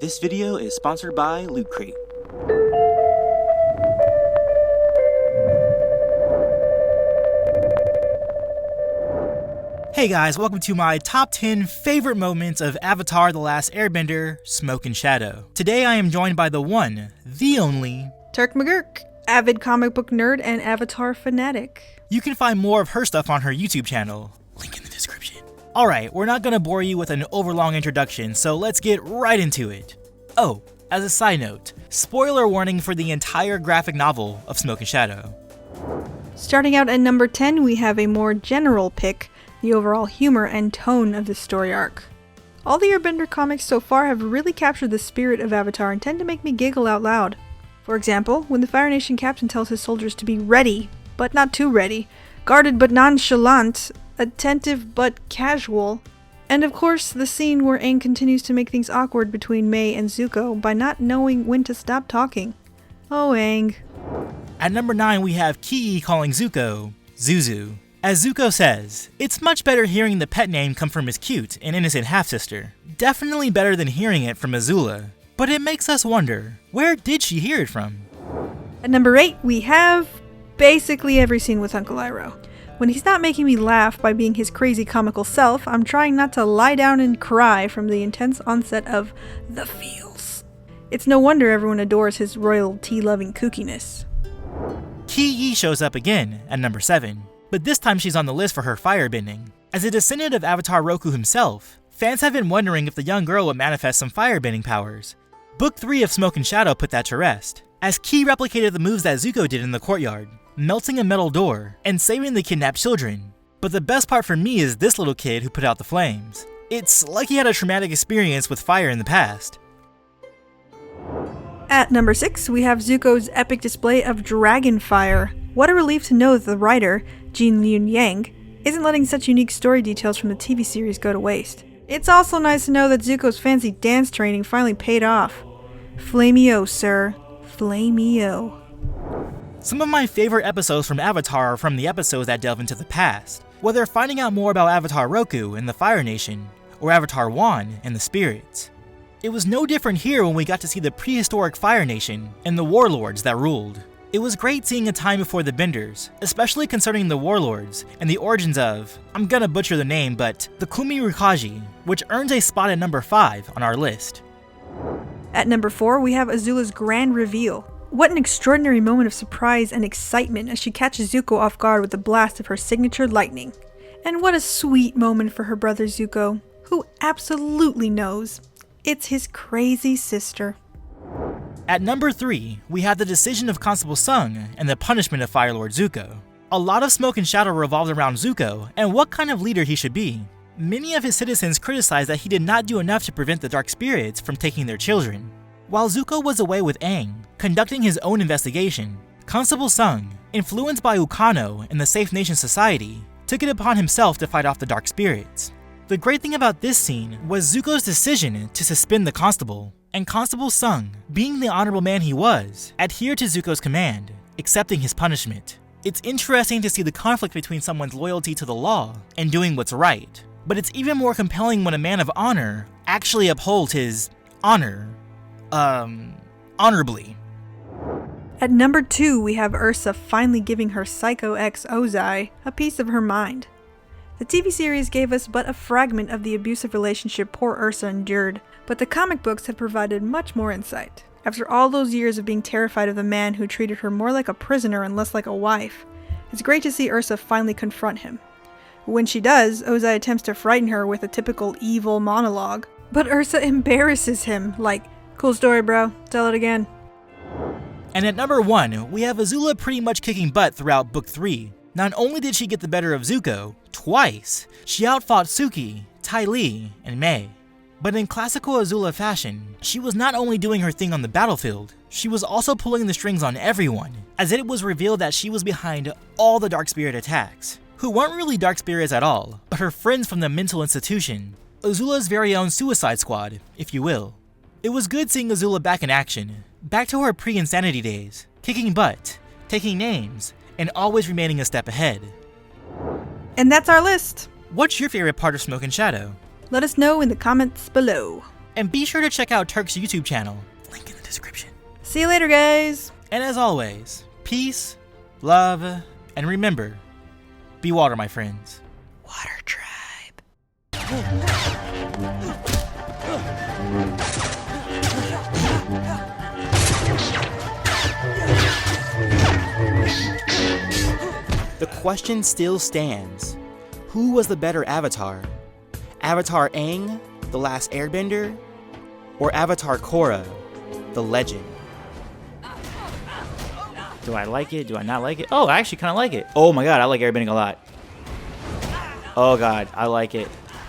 This video is sponsored by Loot Crate. Hey guys, welcome to my top 10 favorite moments of Avatar: The Last Airbender, Smoke and Shadow. Today I am joined by the one, the only, Turk Magerk, avid comic book nerd and Avatar fanatic. You can find more of her stuff on her YouTube channel. Link in the description. Alright, we're not gonna bore you with an overlong introduction, so let's get right into it. Oh, as a side note, spoiler warning for the entire graphic novel of Smoke and Shadow. Starting out at number 10, we have a more general pick, the overall humor and tone of the story arc. All the Airbender comics so far have really captured the spirit of Avatar and tend to make me giggle out loud. For example, when the Fire Nation captain tells his soldiers to be ready, but not too ready, guarded but nonchalant, attentive but casual, and of course the scene where Aang continues to make things awkward between Mai and Zuko by not knowing when to stop talking. Oh, Aang. At number 9 we have Ki calling Zuko, Zuzu. As Zuko says, it's much better hearing the pet name come from his cute and innocent half-sister. Definitely better than hearing it from Azula. But it makes us wonder, where did she hear it from? At number 8, we have basically every scene with Uncle Iroh. When he's not making me laugh by being his crazy comical self, I'm trying not to lie down and cry from the intense onset of the feels. It's no wonder everyone adores his royalty-loving kookiness. Ki Yi shows up again at number 7, but this time she's on the list for her firebending. As a descendant of Avatar Roku himself, fans have been wondering if the young girl would manifest some firebending powers. Book 3 of Smoke and Shadow put that to rest, as Ki replicated the moves that Zuko did in the courtyard, melting a metal door, and saving the kidnapped children. But the best part for me is this little kid who put out the flames. It's like he had a traumatic experience with fire in the past. At number 6, we have Zuko's epic display of dragon fire. What a relief to know that the writer, Jin Yoon Yang, isn't letting such unique story details from the TV series go to waste. It's also nice to know that Zuko's fancy dance training finally paid off. Flameo, sir. Flameo. Some of my favorite episodes from Avatar are from the episodes that delve into the past, whether finding out more about Avatar Roku and the Fire Nation, or Avatar Wan and the spirits. It was no different here when we got to see the prehistoric Fire Nation and the warlords that ruled. It was great seeing a time before the Benders, especially concerning the warlords and the origins of, I'm gonna butcher the name, but the Kumi Rukaji, which earns a spot at number 5 on our list. At number 4, we have Azula's grand reveal. What an extraordinary moment of surprise and excitement as she catches Zuko off guard with a blast of her signature lightning. And what a sweet moment for her brother Zuko, who absolutely knows it's his crazy sister. At number 3, we have the decision of Constable Sung and the punishment of Fire Lord Zuko. A lot of Smoke and Shadow revolves around Zuko and what kind of leader he should be. Many of his citizens criticized that he did not do enough to prevent the Dark Spirits from taking their children. While Zuko was away with Aang, conducting his own investigation, Constable Sung, influenced by Ukano and the Safe Nation Society, took it upon himself to fight off the Dark Spirits. The great thing about this scene was Zuko's decision to suspend the Constable, and Constable Sung, being the honorable man he was, adhered to Zuko's command, accepting his punishment. It's interesting to see the conflict between someone's loyalty to the law and doing what's right, but it's even more compelling when a man of honor actually upholds his honor. Honorably. At number 2, we have Ursa finally giving her psycho ex Ozai a piece of her mind. The TV series gave us but a fragment of the abusive relationship poor Ursa endured, but the comic books have provided much more insight. After all those years of being terrified of the man who treated her more like a prisoner and less like a wife, it's great to see Ursa finally confront him. When she does, Ozai attempts to frighten her with a typical evil monologue, but Ursa embarrasses him, like, "Cool story, bro. Tell it again." And at number 1, we have Azula pretty much kicking butt throughout Book 3. Not only did she get the better of Zuko, twice, she outfought Suki, Ty Lee, and Mai. But in classical Azula fashion, she was not only doing her thing on the battlefield, she was also pulling the strings on everyone, as it was revealed that she was behind all the Dark Spirit attacks, who weren't really Dark Spirits at all, but her friends from the mental institution, Azula's very own Suicide Squad, if you will. It was good seeing Azula back in action, back to her pre-insanity days, kicking butt, taking names, and always remaining a step ahead. And that's our list. What's your favorite part of Smoke and Shadow? Let us know in the comments below. And be sure to check out Turk's YouTube channel, link in the description. See you later, guys! And as always, peace, love, and remember, be water, my friends. Water Tribe. The question still stands. Who was the better Avatar? Avatar Aang, the last airbender? Or Avatar Korra, the legend? Do I like it? Do I not like it? Oh, I actually kind of like it. Oh my god, I like airbending a lot. Oh god, I like it.